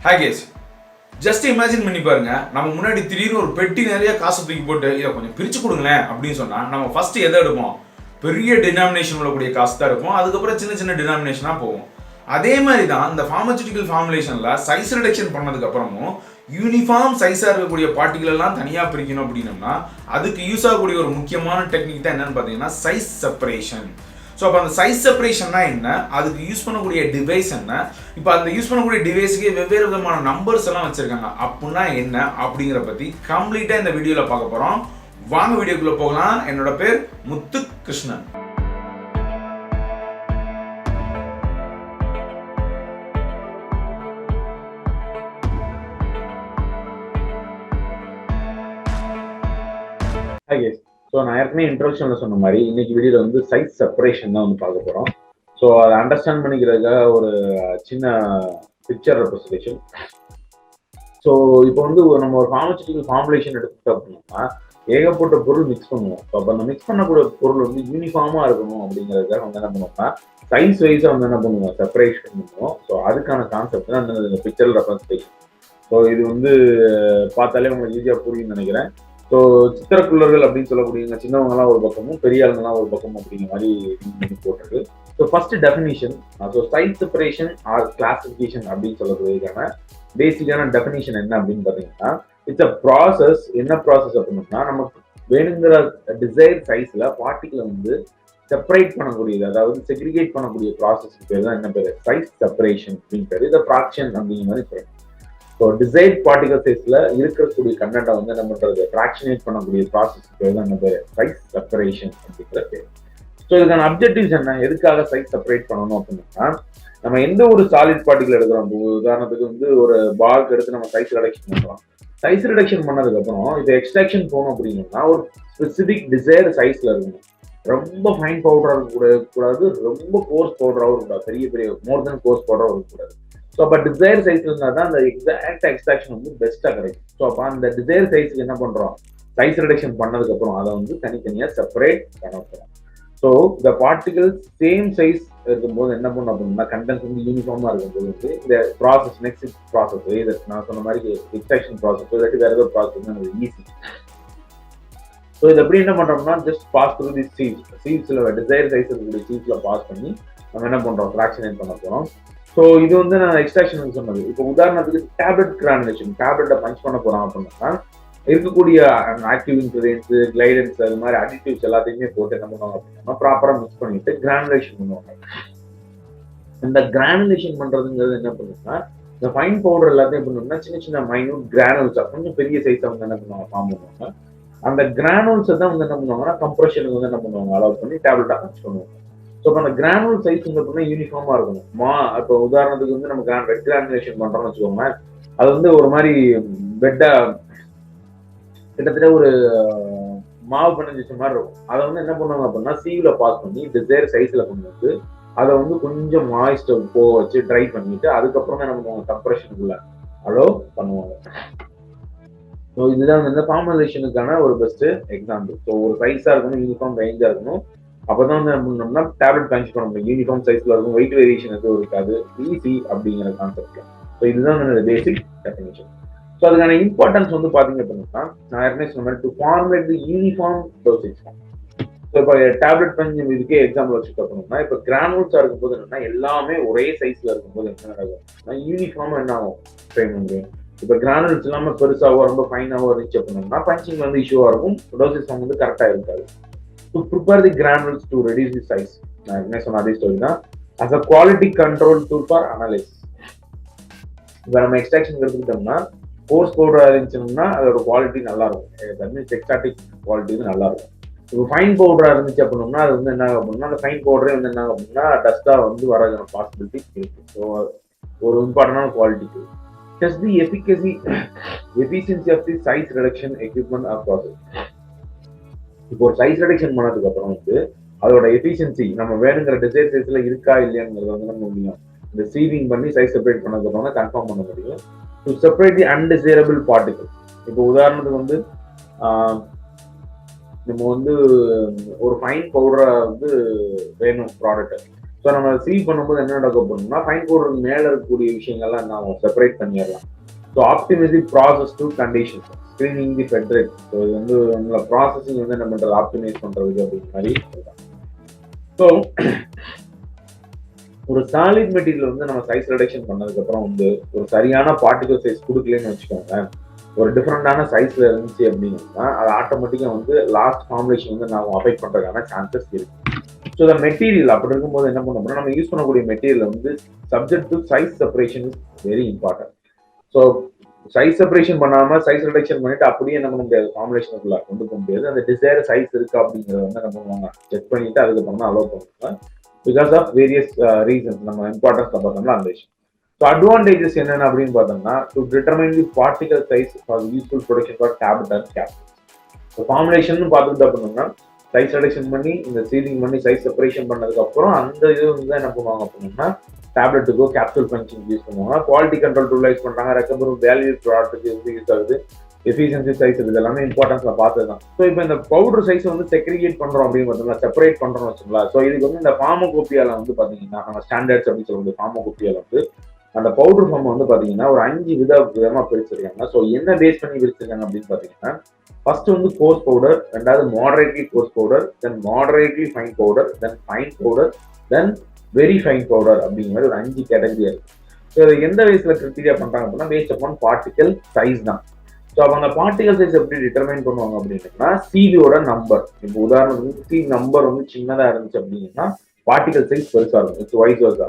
Hi guys, just imagine பண்ணி பாருங்க, நம்ம முன்னாடி திடீர்னு ஒரு பெட்டி நிறைய காசு தூக்கி போட்டு இதை கொஞ்சம் பிரிச்சு கொடுங்களேன் அப்படின்னு சொன்னா நம்ம ஃபர்ஸ்ட் எதை எடுப்போம்? பெரிய டினாமினேஷன் உள்ளக்கூடிய காசு தான் எடுப்போம். அதுக்கப்புறம் சின்ன சின்ன டினாமினேஷனா போகும். அதே மாதிரி தான் இந்த ஃபார்மசூட்டிக்கல் ஃபார்முலேஷன்ல சைஸ் ரிடக்ஷன் பண்ணதுக்கு அப்புறமும் யூனிஃபார்ம் சைஸா இருக்கக்கூடிய பார்ட்டிகல் எல்லாம் தனியா பிரிக்கணும் அப்படின்னம்னா அதுக்கு யூஸ் ஆகக்கூடிய ஒரு முக்கியமான டெக்னிக் தான் என்னன்னு பார்த்தீங்கன்னா சைஸ் செப்பரேஷன். ஸோ அப்போ அந்த சைஸ் செப்பரேஷன்னா என்ன, அதுக்கு யூஸ் பண்ணக்கூடிய டிவைஸ் என்ன, இப்போ அந்த யூஸ் பண்ணக்கூடிய டிவைஸுக்கு வெவ்வேறு விதமான நம்பர்ஸ் எல்லாம் வச்சிருக்காங்க, அப்படின்னா என்ன அப்படிங்கிற பற்றி கம்ப்ளீட்டாக இந்த வீடியோவில் பார்க்க போகிறோம். வாங்க வீடியோக்குள்ளே போகலாம். என்னோட பேர் முத்து கிருஷ்ணன். ஸோ நான் ஏற்கனவே இன்ட்ரோடக்ஷன்ல சொன்ன மாதிரி இன்னைக்கு வீடியோவில் வந்து சைஸ் செப்பரேஷன் தான் வந்து பார்க்க போகிறோம். ஸோ அதை அண்டர்ஸ்டாண்ட் பண்ணிக்கிறதுக்காக ஒரு சின்ன பிக்சர் ரெப்ரஸன்டேஷன். ஸோ இப்போ வந்து நம்ம ஒரு ஃபார்மசூட்டிக்கல் ஃபார்முலேஷன் எடுத்துட்டோம் அப்படின்னா ஏகப்பட்ட பொருள் மிக்ஸ் பண்ணுவோம். ஸோ அப்போ அந்த மிக்ஸ் பண்ணக்கூடிய பொருள் வந்து யூனிஃபார்மாக இருக்கணும் அப்படிங்கிறதுக்காக வந்து என்ன பண்ணுவோம்னா சைஸ் வைஸாக வந்து என்ன பண்ணுவோம், செப்பரேஷன் பண்ணுவோம். ஸோ அதுக்கான கான்செப்ட் தான் அந்த பிக்சர் ரெப்ரஸன்டேஷன். ஸோ இது வந்து பார்த்தாலே உங்களுக்கு ஈஸியாக புரியும்னு நினைக்கிறேன். ஸோ சித்திரக்குள்ளர்கள் அப்படின்னு சொல்லக்கூடிய சின்னவங்கலாம் ஒரு பக்கமும் பெரிய ஆளுங்கலாம் ஒரு பக்கமும் அப்படிங்கிற மாதிரி போட்டிருக்கு. So first definition, so size separation or classification அப்படின்னு சொல்லக்கூடியதுக்கான பேசிக்கான டெஃபினிஷன் என்ன அப்படின்னு பார்த்தீங்கன்னா இட்ஸ் அ ப்ராசஸ். என்ன ப்ராசஸ் அப்படின்னா நமக்கு வேணுங்கிற டிசைர் சைஸ்ல பார்ட்டிகளை வந்து செப்பரேட் பண்ணக்கூடியது, அதாவது செக்ரிகேட் பண்ணக்கூடிய ப்ராசஸ்க்கு பேர் தான் என்ன பேர், சைஸ் செப்பரேஷன் அப்படின்னு பேர். இதை ஃப்ராக்ஷன் அப்படிங்கிற மாதிரி பேர். ஸோ டிசைர்ட் பார்ட்டிகல் சைஸ்ல இருக்கக்கூடிய கண்டென்ட்டை வந்து என்ன பண்றது, ஃப்ராக்ஷனேட் பண்ணக்கூடிய ப்ராசஸ் பேர் தான் என்ன பேர், சைஸ் செப்பரேஷன் அப்படிங்கிற பேர். ஸோ இதுக்கான அப்ஜெக்டிவ்ஸ் என்ன, எதுக்காக சைஸ் செப்பரேட் பண்ணணும் அப்படின்னா நம்ம எந்த ஒரு சாலிட் பார்ட்டிகல் எடுக்கிறோம், உதாரணத்துக்கு வந்து ஒரு பால்க் எடுத்து நம்ம சைஸ் ரிடக்ஷன் பண்றோம். சைஸ் ரிடக்ஷன் பண்ணதுக்கு அப்புறம் இது எக்ஸ்ட்ராக்ஷன் போகணும் அப்படின்னா ஒரு ஸ்பெசிபிக் டிசைர் சைஸ்ல இருக்கணும். ரொம்ப ஃபைன் பவுடரா இருக்கக்கூடாது, ரொம்ப கோர்ஸ் பவுடராகவும் இருக்கக்கூடாது, பெரிய பெரிய மோர் தென் கோர்ஸ் பவுடராகவும் இருக்கக்கூடாது. ஸோ அப்போ டிசைர் சைஸ்ல இருந்தால் தான் அந்த எக்ஸாக்ட் எக்ஸ்ட்ராக்ஷன் வந்து பெஸ்ட்டாக கிடைக்கும். ஸோ அப்போ அந்த டிசைர் சைஸுக்கு என்ன பண்ணுறோம், சைஸ் ரிடக்ஷன் பண்ணதுக்கு அப்புறம் அதை வந்து தனித்தனியாக செப்பரேட் பண்ண போகிறோம். ஸோ இந்த பார்ட்டிகல்ஸ் சேம் சைஸ் இருக்கும்போது என்ன பண்ணும் அப்படின்னா கண்டென்ட் வந்து யூனிஃபார்மாக இருக்கும்போது வந்து இந்த ப்ராசஸ் நெக்ஸ்ட் ப்ராசஸ் இது நான் சொன்ன மாதிரி எக்ஸ்ட்ராக்ஷன் ப்ராசஸ் இல்லாட்டி வேற ஏதோ ப்ராசஸ் ஈஸி. ஸோ இது எப்படி என்ன பண்றோம்னா ஜஸ்ட் பாஸ் த்ரூ தி சீவ்ஸ்ல டிசைர் சைஸ் இருக்கக்கூடிய சீவ்ஸ்ல பாஸ் பண்ணி நம்ம என்ன பண்றோம், ஃப்ராக்ஷனேட் பண்ண போறோம். ஸோ இது வந்து நான் எக்ஸ்ட்ராக்ஷன் சொன்னது. இப்போ உதாரணத்துக்கு டேப்லெட் கிரானுலேஷன், டேப்லெட்டை பஞ்ச் பண்ண போறோம் அப்படின்னா இருக்கக்கூடிய ஆக்டிவ் இன்கிரீடியன்ஸ், கிளைடன்ஸ், அது மாதிரி அடிட்டிவ்ஸ் எல்லாத்தையுமே போட்டு என்ன பண்ணுவாங்க அப்படின்னா ப்ராப்பரா மிக்ஸ் பண்ணிட்டு கிரானுலேஷன் பண்ணுவாங்க. இந்த கிரானுலேஷன் பண்றதுங்கிறது என்ன பண்ணுன்னா இந்த ஃபைன் பவுடர் எல்லாத்தையும் பண்ணணும்னா சின்ன சின்ன மைன்யூட் கிரானுல்ஸா கொஞ்சம் பெரிய சைஸா வந்து என்ன பண்ணுவாங்க, ஃபார்ம் பண்ணுவாங்க. அந்த கிரானுல்ஸை தான் வந்து என்ன பண்ணுவாங்கன்னா கம்ப்ரெஷனுக்கு வந்து என்ன பண்ணுவாங்க, அலோவ் பண்ணி டேப்லெட்டா பஞ்ச் பண்ணுவாங்க. ஸோ அந்த கிரானுல் சைஸ் வந்து யூனிஃபார்மா இருக்கணும். இப்போ உதாரணத்துக்கு வந்து நம்ம ரெட் கிரானுலேஷன் பண்றோம்னு வச்சுக்கோங்க, அது வந்து ஒரு மாதிரி பெட்டா கிட்டத்தட்ட ஒரு மாவு பிணைஞ்ச மாதிரி இருக்கும். அதை வந்து என்ன பண்ணுவாங்க அப்படின்னா சீவ்ல பாஸ் பண்ணி டிசைர் சைஸ்ல கொண்டு வந்து அதை வந்து கொஞ்சம் மாய்ஸ்ட் போக வச்சு ட்ரை பண்ணிட்டு அதுக்கப்புறம் என்ன பண்ணுவாங்க, கம்ப்ரெஷனுக்குள்ள அலோவ் பண்ணுவாங்க. ஸோ இதுதான் வந்து ஃபார்முலேஷனுக்கான ஒரு பெஸ்ட் எக்ஸாம்பிள். ஸோ ஒரு சைஸா இருக்கணும், யூனிஃபார்ம் ரேஞ்சா இருக்கணும். அப்பதான் வந்து என்ன பண்ணோம்னா டேப்லெட் பஞ்ச் பண்ண முடியும், யூனிஃபார்ம் சைஸ்ல இருக்கும், வெயிட் வேரியேஷன் எதுவும் இருக்காது, ஈஸி அப்படிங்கிற கான்செப்ட்ல. ஸோ இதுதான் பேசிக் டெஃபினிஷன். ஸோ அதுக்கான இம்பார்ட்டன்ஸ் வந்து பாத்தீங்க அப்படின்னா நான் ஏற்கனவே சொன்ன மாதிரி to formulate the uniform dosage form. So இப்போ டேப்லெட் பஞ்ச் இதுக்கே எக்ஸாம்பிள் வச்சுட்டு அப்படின்னா இப்போ கிரானுல்ஸா இருக்கும்போது என்னன்னா எல்லாமே ஒரே சைஸ்ல இருக்கும்போது என்ன நடக்கும், யூனிஃபார்ம் என்ன ஆகும், ட்ரெயின் முடியும். இப்போ கிரானுல்ஸ் இல்லாம பெருசாவோ ரொம்ப ஃபைனாவோ இருந்துச்சு அப்படின்னா பஞ்சிங் வந்து இஷ்யூவா இருக்கும், டோசேஜ் ஃபார்ம் வந்து கரெக்டா இருக்காது. To prepare the granules to reduce the size. நான் என்ன சொன்ன அதே ஸ்டோரி தான். as a quality control tool for analysis. இப்போ நம்ம எக்ஸ்ட்ராக்ஷன் எடுத்துக்கிட்டோம்னா கோர்ஸ் பவுடர் இருந்துச்சுன்னா அதோட குவாலிட்டி நல்லா இருக்கும், எக்ஸ்ட்ராக்டிக் குவாலிட்டி வந்து நல்லா இருக்கும். இப்போ ஃபைன் பவுடரா இருந்துச்சு அப்படின்னா அது வந்து என்ன அப்படின்னா அந்த ஃபைன் பவுடரே வந்து என்ன அப்படின்னா டஸ்டா வந்து வரதுக்கான பாசிபிலிட்டி இருக்கு. ஸோ ஒரு இம்பார்ட்டன்டான quality. Test the efficiency of the size reduction equipment or process. இப்போ ஒரு சைஸ் ரிடக்ஷன் பண்ணதுக்கு அப்புறம் வந்து அதோட எஃபிஷியன்சி நம்ம வேணுங்கிற டிசைர் சைஸ்ல இருக்கா இல்லையாங்கிறத வந்து நம்ம முடியும் இந்த சீவிங் பண்ணி சைஸ் செப்பரேட் பண்ணதுக்கு அப்புறம் கன்ஃபார்ம் பண்ண முடியும். To separate the undesirable particle. இப்போ உதாரணத்துக்கு வந்து நம்ம வந்து ஒரு ஃபைன் பவுடரை வந்து வேணும் ப்ராடக்ட், ஸோ நம்ம சீவ் பண்ணும்போது என்ன நடக்க போறோம்னா ஃபைன் பவுடருக்கு மேல இருக்கக்கூடிய விஷயங்கள்லாம் நான் செப்பரேட் பண்ணிடலாம். So optimise the process to condition screening the feed rate. So இது வந்து உங்களை ப்ராசஸிங் வந்து என்ன பண்றது, ஆப்டிமைஸ் பண்றது அப்படிங்கிற மாதிரி சொல்றாங்க. ஸோ ஒரு சாலிட் மெட்டீரியல் வந்து நம்ம சைஸ் ரிடக்ஷன் பண்ணதுக்கு அப்புறம் வந்து ஒரு சரியான பார்ட்டிகல் சைஸ் கொடுக்கலன்னு வச்சுக்கோங்க, ஒரு டிஃப்ரெண்டான சைஸ்ல இருந்துச்சு அப்படின்னா அது ஆட்டோமேட்டிக்கா வந்து லாஸ்ட் ஃபார்முலேஷன் வந்து நம்ம அஃபெக்ட் பண்றதுக்கான சான்சஸ் இருக்கு. ஸோ இந்த மெட்டீரியல் அப்படி இருக்கும்போது என்ன பண்ண போறோம், நம்ம யூஸ் பண்ணக்கூடிய மெட்டீரியல் வந்து subject to size separation is very important. So size separation பண்ணாம சைஸ் ரிடக்ஷன் பண்ணிட்டு அப்படியே என்ன பண்ண முடியாது, ஃபார்முலேஷனுக்குள்ள கொண்டு போக முடியாது. அந்த டிசைர் சைஸ் இருக்கா அப்படிங்கிறத வந்து என்ன பண்ணுவாங்க, செக் பண்ணிட்டு அதுக்கப்புறம் தான் அலோவ் பண்ணுவாங்க. பிகாஸ் ஆஃப் வேரியஸ் ரீசன்ஸ் நம்ம இம்பார்ட்டன்ஸ் பார்த்தோம்னா அந்த விஷயம். ஸோ அட்வான்டேஜஸ் என்னென்ன அப்படின்னு பார்த்தோம்னா, to determine the particle size for useful production for tablet and capsule. So formulation பார்த்துட்டு அப்படின்னா சைஸ் ரிடக்ஷன் பண்ணி இந்த சீலிங் பண்ணி சைஸ் செப்பரேஷன் பண்ணதுக்கு அப்புறம் அந்த இது வந்து என்ன பண்ணுவாங்க அப்படின்னா டேப்லெட்டுக்கோ கேப்சூல் ஃபங்க்ஷன் யூஸ் பண்ணுவாங்க. குவாலிட்டி கண்ட்ரோல் டூல் யூஸ் பண்றாங்க. ரெக்கவரி வேல்யூ ப்ராடக்ட்டுக்கு வந்து யூஸ் ஆகுது. எஃபிஷியன்சி சைஸ் இது எல்லாமே இம்பார்ட்டன்ஸ்ல பார்த்தது தான். ஸோ இப்போ இந்த பவுடர் சைஸ் வந்து செக்ரிகேட் பண்றோம் அப்படின்னு பார்த்தோம்னா, செப்பரேட் பண்றோம் வச்சுங்களா. ஸோ இதுக்கு வந்து இந்த ஃபார்மகோபியால வந்து பாத்தீங்கன்னா நம்ம ஸ்டாண்டர்ட்ஸ் அப்படின்னு சொல்லுவது ஃபார்மகோபியால வந்து அந்த பவுடர் ஃபார்ம் வந்து பாத்தீங்கன்னா ஒரு 5 விதமா பிரிச்சிருக்காங்க. ஸோ என்ன பேஸ் பண்ணி பிரிச்சிருக்காங்க அப்படின்னு பாத்தீங்கன்னா, ஃபர்ஸ்ட் வந்து கோர்ஸ் பவுடர், ரெண்டாவது moderately coarse powder, then moderately fine powder, then fine powder, then very fine powder அப்படிங்கிற மாதிரி ஒரு 5 கேட்டகரியா இருக்கு. ஸோ இதை எந்த வயசுல கிரிட்டீரியா பண்றாங்க அப்படின்னா பேஸ்ட் அப்பான் பார்ட்டிகல் சைஸ் தான். ஸோ அப்போ அந்த பார்ட்டிகல் சைஸ் எப்படி டிட்டர்மைன் பண்ணுவாங்க அப்படின்னா சிவியோட நம்பர். இப்போ உதாரணத்துக்கு சி நம்பர் வந்து சின்னதா இருந்துச்சு அப்படின்னா பார்ட்டிகல் சைஸ் பெருசா இருக்கும். It's vice versa.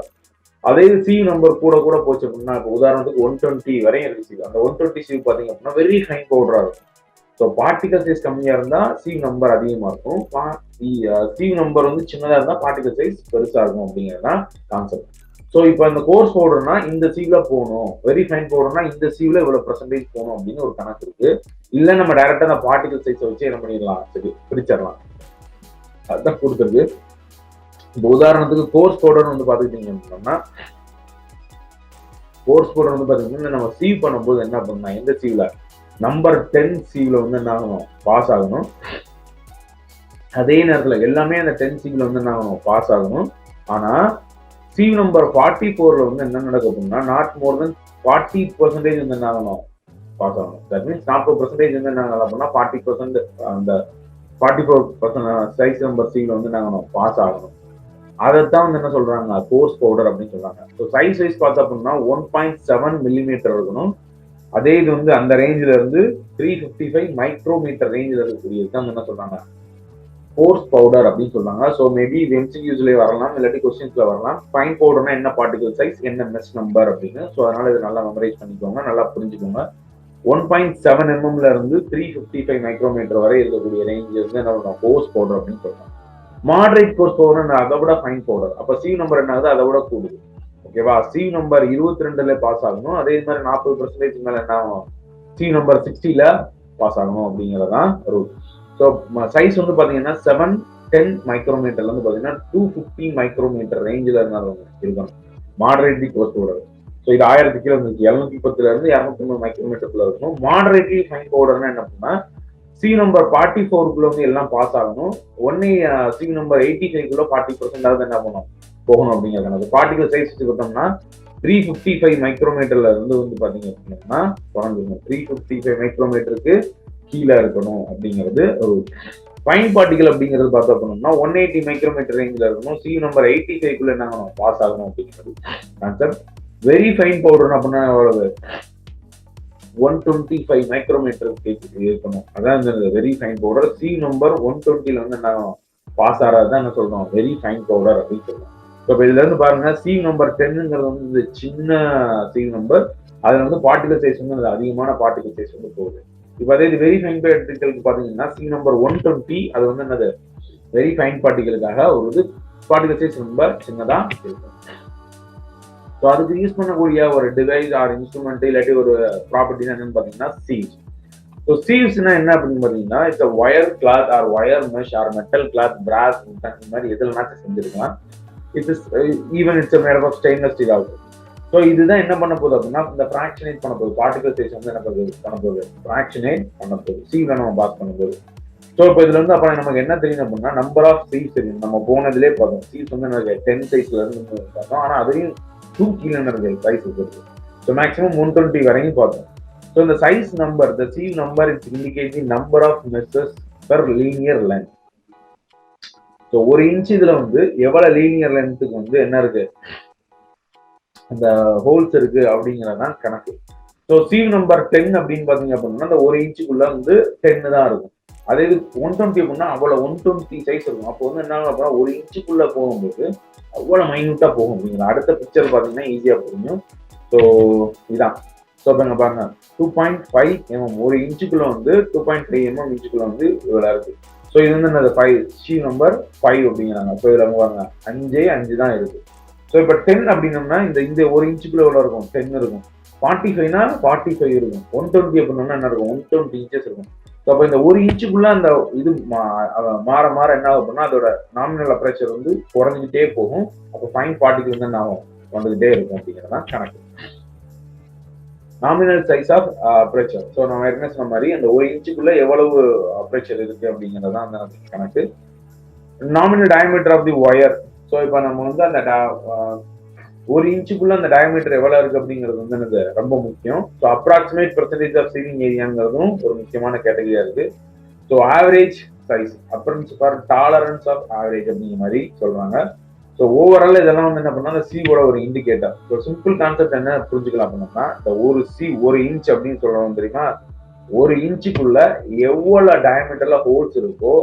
அதே சி நம்பர் கூட கூட போச்சு அப்படின்னா இப்போ உதாரணத்துக்கு 120 வரையும் இருக்கு சி. அந்த 120 சி பாத்தீங்க அப்படின்னா வெரி ஃபைன் பவுடரா இருக்கும். ஸோ பார்ட்டிகல் சைஸ் கம்மியா இருந்தா சி நம்பர் அதிகமா இருக்கும். சி நம்பர் வந்து சின்னதா இருந்தா பார்ட்டிகல் சைஸ் பெருசா இருக்கும் அப்படிங்கிறதுதான் கான்செப்ட். ஸோ இப்போ இந்த கோர்ஸ் பவுடர்னா இந்த சீவ்ல போகணும், வெரி ஃபைன் பவுடர்னா இந்த சீவ்ல இவ்வளவு பெர்சன்டேஜ் போகணும் அப்படின்னு ஒரு கணக்கு இருக்கு. இல்ல நம்ம டைரக்டா அந்த பார்ட்டிகல் சைஸை வச்சு என்ன பண்ணிடலாம், சரி பிரிச்சிடலாம். அதுதான் கொடுத்துருக்கு. இப்போ உதாரணத்துக்கு கோர்ஸ் பவுடர் வந்து பாத்துக்கிட்டீங்கன்னா, கோர்ஸ் பவுடர் வந்து பாத்தீங்கன்னா நம்ம சீவ் பண்ணும்போது என்ன பண்ணலாம், எந்த சீவ்ல நம்பர் 10 சீவ்ல வந்து என்ன ஆகணும், பாஸ் ஆகணும். அதே நேரத்துல எல்லாமே அந்த 10 சீவ்ல வந்து என்ன ஆகணும், பாஸ் ஆகணும். ஆனா சீவ் நம்பர் 44ல வந்து என்ன நடக்கும் அப்படின்னா நாட் மோர் தென் 40% வந்து என்ன ஆகணும், பாஸ் ஆகணும். தட் மீன்ஸ் 40% வந்து என்ன ஆகலாம் அப்படின்னா 40% அந்த 44% சைஸ் நம்பர் சீவ்ல வந்து என்ன ஆகணும், பாஸ் ஆகணும். அதைத்தான் வந்து என்ன சொல்றாங்க, கோர்ஸ் பவுடர் அப்படின்னு சொல்றாங்க. ஸோ சைஸ் வைஸ் பார்த்தா அப்படின்னா 1.7 மில்லிமீட்டர் இருக்கணும். அதே இது வந்து அந்த ரேஞ்சில இருந்து 355 மைக்ரோமீட்டர் ரேஞ்சில் இருக்கக்கூடியது தான் என்ன சொல்றாங்க, கோர்ஸ் பவுடர் அப்படின்னு சொல்றாங்க. ஸோ மேபி இது எம்சிக்யூஸ்ல வரலாம், இல்லாட்டி கொஸ்டின்ஸ்ல வரலாம். ஃபைன் பவுடர்னா என்ன பார்ட்டிகல் சைஸ், என்ன மெஸ் நம்பர் அப்படின்னு. ஸோ அதனால இது நல்லா மெமரைஸ் பண்ணிக்கோங்க, நல்லா புரிஞ்சுக்கோங்க. 1.7 mm இருந்து 355 மைக்ரோமீட்டர் வரை இருக்கக்கூடிய ரேஞ்ச் வந்து என்ன சொல்றோம், கோர்ஸ் பவுடர் அப்படின்னு சொல்றாங்க. மாடரேட் கோர்ஸ் பவுடர் அதை விட ஃபைன் பவுடர். அப்ப சி நம்பர் என்ன ஆகுது, அதை விட கூடுது. ஓகேவா, சி நம்பர் 22ல பாஸ் ஆகணும். அதே மாதிரி 40% மேல என்ன ஆகும், சி நம்பர் 60ல பாஸ் ஆகணும் அப்படிங்கறதான் ரூல். ஸோ சைஸ் வந்து பாத்தீங்கன்னா 710 மைக்ரோமீட்டர்ல இருந்து பாத்தீங்கன்னா 250 மைக்ரோமீட்டர் ரேஞ்சில் இருந்தாலும் இருக்கணும் மாடரேட்லி கோர்ஸ் பவுடர். ஸோ இது 1000 கிலோ இருந்துச்சு, 710ல இருந்து 250 மைக்ரோமீட்டருக்குள்ள இருக்கணும். மாடரேட்லி ஃபைன் பவுடர்னா என்ன பண்ணா சி நம்பர் 44 வந்து எல்லாம் பாஸ் ஆகணும். ஒன்னே சி நம்பர் 85 40% என்ன பண்ணணும், போகணும் அப்படிங்கிறது. பார்ட்டிகல் சைஸ் வச்சு பார்த்தோம்னா 355 மைக்ரோமீட்டர்ல இருந்து வந்து பாத்தீங்க அப்படின்னா குறைஞ்சிருக்கும். 355 மைக்ரோமீட்டருக்கு கீழே இருக்கணும் அப்படிங்கிறது ஒரு ஃபைன் பார்ட்டிகல் அப்படிங்கிறது பார்த்தோம் அப்படின்னா 180 மைக்ரோமீட்டர் ரேஞ்சில் இருக்கணும். சி நம்பர் 85 என்ன ஆகணும், பாஸ் ஆகணும் அப்படிங்கிறது கான்செப்ட். வெரி ஃபைன் பவுடர் அப்படின்னா எவ்வளவு, 125 மைக்ரோமீட்டர் இருக்கணும். அதான் இந்த very fine powder. C number 120ல வந்து என்ன பாஸ் ஆறாதான் என்ன சொல்றோம், வெரி ஃபைன் பவுடர் அப்படின்னு சொல்றோம். இப்போ இதுல இருந்து பாருங்க, சி நம்பர் 10ங்கிறது வந்து இந்த சின்ன சி நம்பர், அதுல வந்து பார்ட்டிகல் சைஸ் வந்து அதிகமான பார்ட்டிகல் சைஸ் வந்து போகுது. இப்போ அதே இது வெரி ஃபைன் பார்ட்டிகலுக்கு பாத்தீங்கன்னா சி நம்பர் 120 அது வந்து என்னது, வெரி ஃபைன் பார்ட்டிகலுக்காக ஒரு இது பார்ட்டிகல் சைஸ் ரொம்ப சின்னதா இருக்கும். ஸோ அதுக்கு யூஸ் பண்ணக்கூடிய ஒரு டிவைஸ் ஆர் இன்ஸ்ட்ருமெண்ட் இல்லாட்டி ஒரு ப்ராப்பர்ட்டி என்னன்னு பாத்தீங்கன்னா சீவ்ஸ். ஸோ சீவ்ஸ்னா என்ன அப்படின்னு பாத்தீங்கன்னா it's wire cloth or wire mesh or metal cloth, brass, இந்த மாதிரி எதுலனாச்சும் செஞ்சிருக்கலாம். It's even it's made of stainless steel ஆகும். ஸோ இதுதான் என்ன பண்ண போகுது அப்படின்னா இந்த ஃபிராக்ஷனேட் பண்ண போகுது. பார்ட்டிகல் சைஸ் வந்து என்ன பண்ண போகுது, ஃபிராக்ஷனேட் பண்ண போகுது. சீவ்ல நம்ம பாஸ் பண்ண போகுது. ஸோ இப்போ இதுல இருந்து அப்புறம் நமக்கு என்ன தெரியும் அப்படின்னா நம்பர் ஆஃப் சீஸ் தெரியும். நம்ம போனதுலேயே பார்த்தோம் சீஸ் வந்து எனக்கு 10 சைஸ்ல இருந்து பார்த்தோம். ஆனா அதையும் 2 கீழே இருக்கு சைஸ் இருக்கு. ஸோ மேக்ஸிமம் 120 வரைக்கும் பார்த்தோம். ஸோ இந்த size number the sieve number it's indicate the number of meshes per linear length. So ஒரு இன்ச் இதுல வந்து எவ்வளவு லீனியர் லென்த்துக்கு வந்து என்ன இருக்கு அந்த ஹோல்ஸ் இருக்கு அப்படிங்கறதான் கணக்கு. ஸோ சீவ் நம்பர் 10 அப்படின்னு பாத்தீங்க அப்படின்னா அந்த ஒரு இன்ச்சுக்குள்ள வந்து 10 தான் இருக்கும். அதே இது 120 அப்படின்னா அவ்வளவு 120 சைஸ் இருக்கும். அப்போ வந்து என்ன அப்படின்னா ஒரு இன்ச்சுக்குள்ள போகும்போது அவ்வளவு மைன்யூட்டா போகும் அப்படிங்கிற அடுத்த பிக்சர் பாத்தீங்கன்னா ஈஸியா புரியும். ஸோ இதான். ஸோ பாருங்க பாருங்க 2.5 mm ஒரு இன்ச்சுக்குள்ள வந்து 2.5 mm இன்ச்சுக்குள்ள வந்து இவ்வளவு இருக்கு. ஸோ இது வந்து என்னது 5 சீவ் நம்பர் 5 அப்படிங்கிறாங்க. ஸோ இதுல பாருங்க 5 தான் இருக்கு. ஸோ இப்போ 10 அப்படின்னோம்னா இந்த ஒரு இன்ச்சுக்குள்ள எவ்வளவு இருக்கும் 10 இருக்கும். 45னா 45 இருக்கும். 120 அப்படின்னா என்ன இருக்கும் 120 இன்ச்சஸ் இருக்கும். ஸோ அப்போ இந்த ஒரு இன்ச்சுக்குள்ள அந்த இது மாற மாற என்ன ஆகும் அப்படின்னா அதோட நாமினல் அப்ரேச்சர் வந்து குறைஞ்சிக்கிட்டே போகும். அப்போ ஃபைன் பார்ட்டிகல் வந்து என்ன ஆகும் வந்துகிட்டே இருக்கும் அப்படிங்கிறதான் கணக்கு. Nominal size of aperture. So நம்ம ஏற்கனவே சொன்ன மாதிரி அந்த ஒரு இன்ச்சுக்குள்ள எவ்வளவு அப்ரேச்சர் இருக்கு அப்படிங்கிறதான் அந்த கணக்கு. Nominal diameter of the wire. So இப்போ நம்ம வந்து அந்த ஒரு இன்ச்சுக்குள்ள அந்த டயமீட்டர் எவ்வளவு இருக்கு அப்படிங்கிறது வந்து எனக்கு ரொம்ப முக்கியம். So approximate percentage of ceiling ஏரியாங்கிறதும் ஒரு முக்கியமான கேட்டகரியா இருக்கு. So average size apertures for tolerance of average அப்படிங்கிற மாதிரி சொல்றாங்க. ஸோ ஓவரால் இதெல்லாம் வந்து என்ன பண்ணா அந்த சீவோட ஒரு இண்டிகேட்டர். ஸோ சிம்பிள் கான்செப்ட் என்ன புரிஞ்சுக்கலாம் அப்படின்னா இந்த ஒரு இன்ச் அப்படின்னு சொல்றோம் தெரியுமா, ஒரு இன்ச்சுக்குள்ள எவ்வளவு டயமீட்டர்ல ஹோல்ஸ் இருக்கோ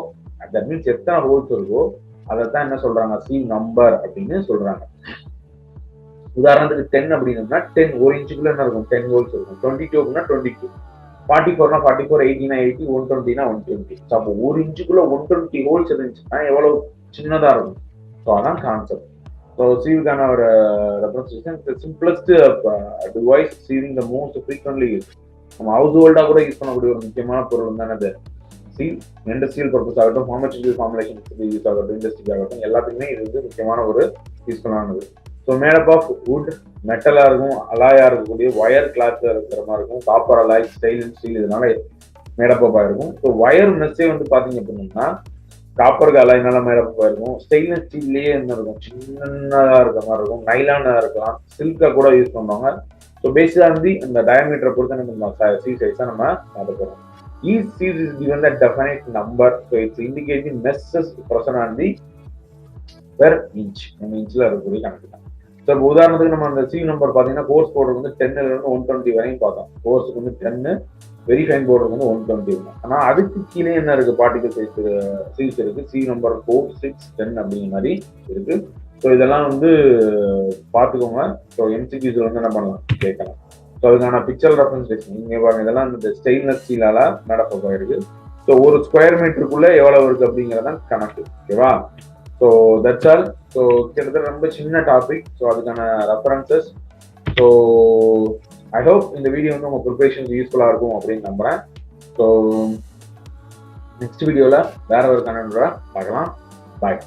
தட் மீன்ஸ் எத்தனை ஹோல்ஸ் இருக்கோ அதைத்தான் என்ன சொல்றாங்க சி நம்பர் அப்படின்னு சொல்றாங்க. உதாரணத்துக்கு 10 அப்படின்னா 10 ஒரு இன்ச்சுக்குள்ள என்ன இருக்கும் 10 ஹோல்ஸ் இருக்கும். 22 அப்படின்னா 22, 44னா 44, 80னா 80, 120னா 120. ஸோ அப்போ ஒரு இன்ச்சுக்குள்ள 120 ஹோல்ஸ் இருந்துச்சுன்னா எவ்வளவு சின்னதா இருக்கும். ஸோ அதான் கான்செப்ட். ஸோ சீவுக்கான ஒரு representation simplest device சீவிங் the most frequently use. நம்ம ஹவுஸ் ஹோல்டா கூட யூஸ் பண்ணக்கூடிய ஒரு முக்கியமான பொருள் வந்து என்னது சீல். இண்டஸ்ட்ரியல் பர்பஸ் ஆகட்டும், ஃபார்மசூட்டிக்கல் ஃபார்முலேஷன் யூஸ் ஆகட்டும், இண்டஸ்ட்ரி ஆகட்டும், எல்லாத்துக்குமே இது வந்து முக்கியமான ஒரு யூஸ்ஃபுல்லானது. ஸோ மேடப் ஆஃப் வுட் மெட்டலா இருக்கும், அலாயா இருக்கக்கூடிய ஒயர் கிளாத் இருக்கிற மாதிரி இருக்கும், காப்பர் அலாய், ஸ்டெயின்லெஸ் ஸ்டீல் இதனால மேடப் இருக்கும். ஸோ ஒயர் மெஸ்ஸே வந்து பாத்தீங்க அப்படின்னா காப்பர் அலாய்னால மேடப் இருக்கும். ஸ்டெயின்லெஸ் ஸ்டீல்லேயே என்ன இருக்கும் சின்னதா இருக்கிற மாதிரி இருக்கும், நைலானா இருக்கலாம், சில்கா கூட யூஸ் பண்ணுவாங்க. ஸோ பேசிக்கா வந்து இந்த டயமீட்டரை பொறுத்து நம்ம சி சைஸா நம்ம பார்க்க போறோம். Each series is given a definite number, so it's indicating messes present on the per inch. நம்ம இன்ச்ல இருக்கக்கூடிய கணக்கு தான். ஸோ உதாரணத்துக்கு நம்ம அந்த சி நம்பர் பார்த்தீங்கன்னா கோர்ஸ் போர்டு வந்து 10ல இருந்து 120 வரையும் பார்த்தோம். கோர்ஸுக்கு வந்து 10, வெரிஃபைன் போர்டு வந்து 120 இருக்கும். ஆனால் அதுக்கு கீழே என்ன இருக்கு பார்ட்டிகல் சைஸ் சீஸ் இருக்கு. சி நம்பர் 4, 6, 10 அப்படிங்கிற மாதிரி இருக்கு. ஸோ இதெல்லாம் வந்து பார்த்துக்கோங்க. ஸோ எம்சிக்யூஸ்ல வந்து என்ன பண்ணலாம் கேட்கலாம். ஸோ அதுக்கான பிக்சர் ரெஃபரன்ஸ் நீங்க பாருங்க இதெல்லாம் இந்த ஸ்டெயின்லெஸ் ஸ்டீலால மேடப் ஆயிருக்கு. ஸோ ஒரு ஸ்கொயர் மீட்டருக்குள்ள எவ்வளவு இருக்கு அப்படிங்கறதான் கணக்கு. ஓகேவா? So that's all. ஸோ கிட்டத்தட்ட ரொம்ப சின்ன டாபிக். ஸோ அதுக்கான ரெஃபரன்சஸ். ஸோ ஐ ஹோப் இந்த வீடியோ வந்து உங்க ப்ரிப்பரேஷனுக்கு யூஸ்ஃபுல்லா இருக்கும் அப்படின்னு நம்புறேன். ஸோ நெக்ஸ்ட் வீடியோல வேற ஒரு கண்டென்ட்டோட பார்க்கலாம். பாய்.